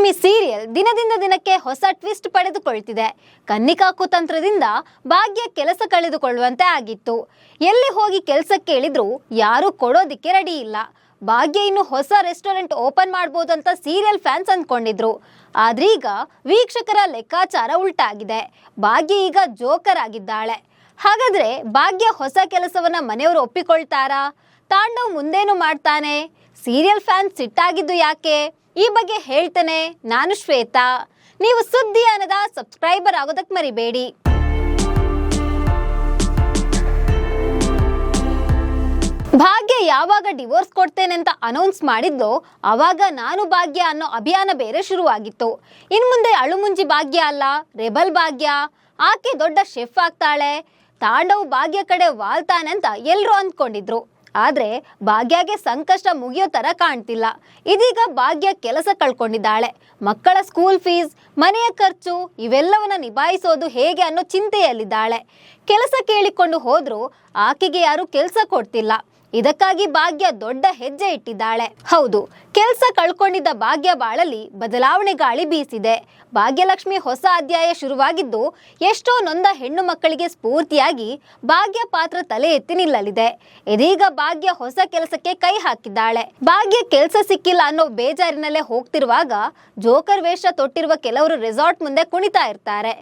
Bhagyalakshmi serial ದಿನದಿಂದ ದಿನಕ್ಕೆ ಹೊಸ ಟ್ವಿಸ್ಟ್ ಪಡೆದುಕೊಳ್ತಿದೆ. ಕನ್ನಿಕಾ ಕುತಂತ್ರದಿಂದ ಭಾಗ್ಯ ಕೆಲಸ ಕಳೆದುಕೊಳ್ಳುವಂತೆ ಆಗಿತ್ತು. ಎಲ್ಲಿ ಹೋಗಿ ಕೆಲಸ ಕೇಳಿದ್ರು ಯಾರು ಕೊಡೋದಿಕ್ಕೆ ರೆಡಿ ಇಲ್ಲ. ಭಾಗ್ಯ ಇನ್ನು ಹೊಸ ರೆಸ್ಟೋರೆಂಟ್ ಓಪನ್ ಮಾಡಬಹುದು ಅಂತ ಸೀರಿಯಲ್ ಫ್ಯಾನ್ಸ್ ಅಂದ್ಕೊಂಡಿದ್ರು. ಆದ್ರೀಗ ವೀಕ್ಷಕರ ಲೆಕ್ಕಾಚಾರ ಉಲ್ಟಾಗಿದೆ. ಭಾಗ್ಯ ಈಗ ಜೋಕರ್ ಆಗಿದ್ದಾಳೆ. ಹಾಗಾದ್ರೆ ಭಾಗ್ಯ ಹೊಸ ಕೆಲಸವನ್ನ ಮನೆಯವರು ಒಪ್ಪಿಕೊಳ್ತಾರಾ? ತಾಂಡವ್ ಮುಂದೇನು ಮಾಡ್ತಾನೆ? ಸೀರಿಯಲ್ ಫ್ಯಾನ್ಸ್ ಸಿಟ್ಟಾಗಿದ್ದು ಯಾಕೆ? ಈ ಬಗ್ಗೆ ಹೇಳ್ತೇನೆ. ನಾನು ಶ್ವೇತಾ. ನೀವು ಸುದ್ದಿಯಾನದ ಸಬ್ಸ್ಕ್ರೈಬರ್ ಆಗೋದಕ್ಕೆ ಮರಿಬೇಡಿ. ಭಾಗ್ಯ ಯಾವಾಗ ಡಿವೋರ್ಸ್ ಕೊಡ್ತೇನೆ ಅಂತ ಅನೌನ್ಸ್ ಮಾಡಿದ್ಲೋ ಅವಾಗ ನಾನು ಭಾಗ್ಯ ಅನ್ನೋ ಅಭಿಯಾನ ಬೇರೆ ಶುರುವಾಗಿತ್ತು. ಇನ್ ಮುಂದೆ ಅಳುಮುಂಜಿ ಭಾಗ್ಯ ಅಲ್ಲ, ರೆಬಲ್ ಭಾಗ್ಯ. ಆಕೆ ದೊಡ್ಡ ಶೆಫ್ ಆಗ್ತಾಳೆ. ತಾಂಡವ್ ಭಾಗ್ಯ ಕಡೆ ವಾಲ್ತಾನೆ ಅಂತ ಎಲ್ಲರೂ ಅಂದ್ಕೊಂಡಿದ್ರು. ಆದ್ರೆ ಭಾಗ್ಯಗೆ ಸಂಕಷ್ಟ ಮುಗಿಯೋ ತರ ಕಾಣ್ತಿಲ್ಲ. ಇದೀಗ ಭಾಗ್ಯ ಕೆಲಸ ಕಳ್ಕೊಂಡಿದ್ದಾಳೆ. ಮಕ್ಕಳ ಸ್ಕೂಲ್ ಫೀಸ್, ಮನೆಯ ಖರ್ಚು ಇವೆಲ್ಲವನ್ನ ನಿಭಾಯಿಸೋದು ಹೇಗೆ ಅನ್ನೋ ಚಿಂತೆಯಲ್ಲಿದ್ದಾಳೆ. ಕೆಲಸ ಕೇಳಿಕೊಂಡು ಹೋದ್ರು ಆಕೆಗೆ ಯಾರು ಕೆಲಸ ಕೊಡ್ತಿಲ್ಲ. ಇದಕ್ಕಾಗಿ ಭಾಗ್ಯ ದೊಡ್ಡ ಹೆಜ್ಜೆ ಇಟ್ಟಿದ್ದಾಳೆ. ಹೌದು, ಕೆಲಸ ಕಳ್ಕೊಂಡಿದ್ದ ಭಾಗ್ಯ ಬಾಳಲ್ಲಿ ಬದಲಾವಣೆ ಗಾಳಿ ಬೀಸಿದೆ. ಭಾಗ್ಯಲಕ್ಷ್ಮಿ ಹೊಸ ಅಧ್ಯಾಯ ಶುರುವಾಗಿದ್ದು ಎಷ್ಟೋ ನೊಂದ ಹೆಣ್ಣು ಮಕ್ಕಳಿಗೆ ಸ್ಫೂರ್ತಿಯಾಗಿ ಭಾಗ್ಯ ಪಾತ್ರ ತಲೆ ಎತ್ತಿ ನಿಲ್ಲಲಿದೆ. ಇದೀಗ ಭಾಗ್ಯ ಹೊಸ ಕೆಲಸಕ್ಕೆ ಕೈ ಹಾಕಿದ್ದಾಳೆ. ಭಾಗ್ಯ ಕೆಲಸ ಸಿಕ್ಕಿಲ್ಲ ಅನ್ನೋ ಬೇಜಾರಿನಲ್ಲೇ ಹೋಗ್ತಿರುವಾಗ ಜೋಕರ್ ವೇಷ ತೊಟ್ಟಿರುವ ಕೆಲವರು ರೆಸಾರ್ಟ್ ಮುಂದೆ ಕುಣಿತಾ ಇರ್ತಾರೆ.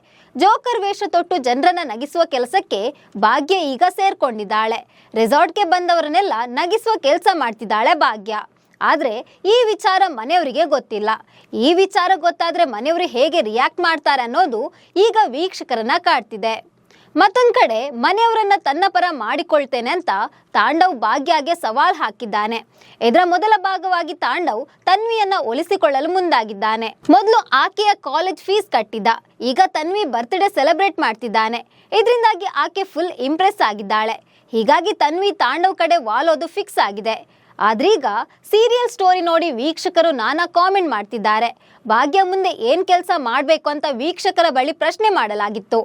ಜೋಕರ್ ವೇಷ ತೊಟ್ಟು ಜನರನ್ನ ನಗಿಸುವ ಕೆಲಸಕ್ಕೆ ಭಾಗ್ಯ ಈಗ ಸೇರ್ಕೊಂಡಿದ್ದಾಳೆ. ರೆಸಾರ್ಟ್ಗೆ ಬಂದವರನ್ನೆಲ್ಲ ನಗಿಸುವ ಕೆಲಸ ಮಾಡ್ತಿದ್ದಾಳೆ ಭಾಗ್ಯ. ಆದ್ರೆ ಈ ವಿಚಾರ ಮನೆಯವರಿಗೆ ಗೊತ್ತಿಲ್ಲ. ಈ ವಿಚಾರ ಗೊತ್ತಾದ್ರೆ ಮನೆಯವರು ಹೇಗೆ ರಿಯಾಕ್ಟ್ ಮಾಡ್ತಾರೆ ಅನ್ನೋದು ಈಗ ವೀಕ್ಷಕರನ್ನ ಕಾಡ್ತಿದೆ. ಮತ್ತೊಂದ್ ಕಡೆ ಮನೆಯವರನ್ನ ತನ್ನ ಪರ ಮಾಡಿಕೊಳ್ತೇನೆ ಅಂತ ತಾಂಡವ್ ಭಾಗ್ಯಗೆ ಸವಾಲ್ ಹಾಕಿದ್ದಾನೆ. ಇದರ ಮೊದಲ ಭಾಗವಾಗಿ ತಾಂಡವ್ ತನ್ವಿಯನ್ನ ಒಲಿಸಿಕೊಳ್ಳಲು ಮುಂದಾಗಿದ್ದಾನೆ. ಮೊದಲು ಆಕೆಯ ಕಾಲೇಜ್ ಫೀಸ್ ಕಟ್ಟಿದ್ದ. ಈಗ ತನ್ವಿ ಬರ್ತ್ಡೇ ಸೆಲೆಬ್ರೇಟ್ ಮಾಡ್ತಿದ್ದಾನೆ. ಇದರಿಂದಾಗಿ ಆಕೆ ಫುಲ್ ಇಂಪ್ರೆಸ್ ಆಗಿದ್ದಾಳೆ. ಹೀಗಾಗಿ ತನ್ವಿ ತಾಂಡವ್ ಕಡೆ ವಾಲೋದು ಫಿಕ್ಸ್ ಆಗಿದೆ. ಆದ್ರೀಗ ಸೀರಿಯಲ್ ಸ್ಟೋರಿ ನೋಡಿ ವೀಕ್ಷಕರು ನಾನಾ ಕಾಮೆಂಟ್ ಮಾಡ್ತಿದ್ದಾರೆ. ಭಾಗ್ಯ ಮುಂದೆ ಏನ್ ಕೆಲಸ ಮಾಡಬೇಕು ಅಂತ ವೀಕ್ಷಕರ ಬಳಿ ಪ್ರಶ್ನೆ ಮಾಡಲಾಗಿತ್ತು.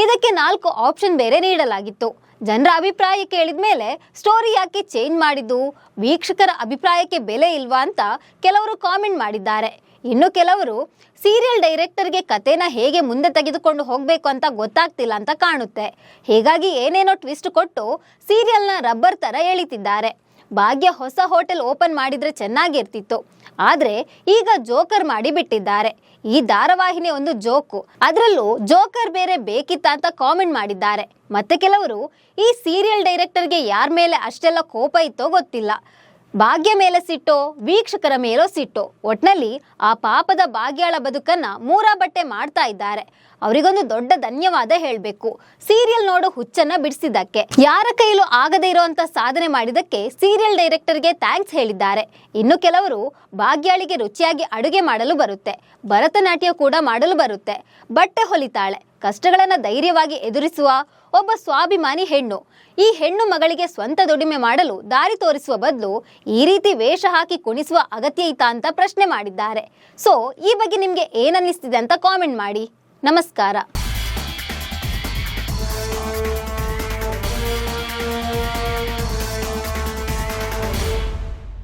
ಇದಕ್ಕೆ 4 ಆಪ್ಷನ್ ಬೇರೆ ನೀಡಲಾಗಿತ್ತು. ಜನರ ಅಭಿಪ್ರಾಯ ಕೇಳಿದ ಮೇಲೆ ಸ್ಟೋರಿ ಯಾಕೆ ಚೇಂಜ್ ಮಾಡಿದ್ದು? ವೀಕ್ಷಕರ ಅಭಿಪ್ರಾಯಕ್ಕೆ ಬೆಲೆ ಇಲ್ವಾ ಅಂತ ಕೆಲವರು ಕಾಮೆಂಟ್ ಮಾಡಿದ್ದಾರೆ. ಇನ್ನು ಕೆಲವರು ಸೀರಿಯಲ್ ಡೈರೆಕ್ಟರ್ಗೆ ಕಥೆನ ಹೇಗೆ ಮುಂದೆ ತೆಗೆದುಕೊಂಡು ಹೋಗಬೇಕು ಅಂತ ಗೊತ್ತಾಗ್ತಿಲ್ಲ ಅಂತ ಕಾಣುತ್ತೆ. ಹೀಗಾಗಿ ಏನೇನೋ ಟ್ವಿಸ್ಟ್ ಕೊಟ್ಟು ಸೀರಿಯಲ್ನ ರಬ್ಬರ್ ತರ ಎಳಿತಿದ್ದಾರೆ. ಭಾಗ್ಯ ಹೊಸ ಹೋಟೆಲ್ ಓಪನ್ ಮಾಡಿದ್ರೆ ಚೆನ್ನಾಗಿರ್ತಿತ್ತು. ಆದ್ರೆ ಈಗ ಜೋಕರ್ ಮಾಡಿ ಬಿಟ್ಟಿದ್ದಾರೆ. ಈ ಧಾರಾವಾಹಿನಿ ಒಂದು ಜೋಕು, ಅದರಲ್ಲೂ ಜೋಕರ್ ಬೇರೆ ಬೇಕಿತ್ತ ಅಂತ ಕಾಮೆಂಟ್ ಮಾಡಿದ್ದಾರೆ. ಮತ್ತೆ ಕೆಲವರು ಈ ಸೀರಿಯಲ್ ಡೈರೆಕ್ಟರ್ಗೆ ಯಾರ ಮೇಲೆ ಅಷ್ಟೆಲ್ಲ ಕೋಪ ಇತ್ತೋ ಗೊತ್ತಿಲ್ಲ. ಭಾಗ್ಯ ಮೇಲೆ ಸಿಟ್ಟೋ, ವೀಕ್ಷಕರ ಮೇಲೋ ಸಿಟ್ಟೋ, ಒಟ್ನಲ್ಲಿ ಆ ಪಾಪದ ಭಾಗ್ಯಳ ಬದುಕನ್ನ ಮೂರಾ ಬಟ್ಟೆ ಮಾಡ್ತಾ ಇದ್ದಾರೆ. ಅವರಿಗೊಂದು ದೊಡ್ಡ ಧನ್ಯವಾದ ಹೇಳಬೇಕು. ಸೀರಿಯಲ್ ನೋಡೋ ಹುಚ್ಚನ್ನ ಬಿಡಿಸಿದ್ದಕ್ಕೆ, ಯಾರ ಕೈಲೂ ಆಗದೇ ಇರೋಂತ ಸಾಧನೆ ಮಾಡಿದಕ್ಕೆ ಸೀರಿಯಲ್ ಡೈರೆಕ್ಟರ್ಗೆ ಥ್ಯಾಂಕ್ಸ್ ಹೇಳಿದ್ದಾರೆ. ಇನ್ನು ಕೆಲವರು ಭಾಗ್ಯಾಳಿಗೆ ರುಚಿಯಾಗಿ ಅಡುಗೆ ಮಾಡಲು ಬರುತ್ತೆ, ಭರತನಾಟ್ಯ ಕೂಡ ಮಾಡಲು ಬರುತ್ತೆ, ಬಟ್ಟೆ ಹೊಲಿತಾಳೆ, ಕಷ್ಟಗಳನ್ನ ಧೈರ್ಯವಾಗಿ ಎದುರಿಸುವ ಒಬ್ಬ ಸ್ವಾಭಿಮಾನಿ ಹೆಣ್ಣು. ಈ ಹೆಣ್ಣು ಮಗಳಿಗೆ ಸ್ವಂತ ದುಡಿಮೆ ಮಾಡಲು ದಾರಿ ತೋರಿಸುವ ಬದಲು ಈ ರೀತಿ ವೇಷ ಹಾಕಿ ಕುಣಿಸುವ ಅಗತ್ಯ ಇತ್ತಾ ಅಂತ ಪ್ರಶ್ನೆ ಮಾಡಿದ್ದಾರೆ. ಸೊ ಈ ಬಗ್ಗೆ ನಿಮ್ಗೆ ಏನನ್ನಿಸ್ತಿದೆ ಅಂತ ಕಾಮೆಂಟ್ ಮಾಡಿ. ನಮಸ್ಕಾರ.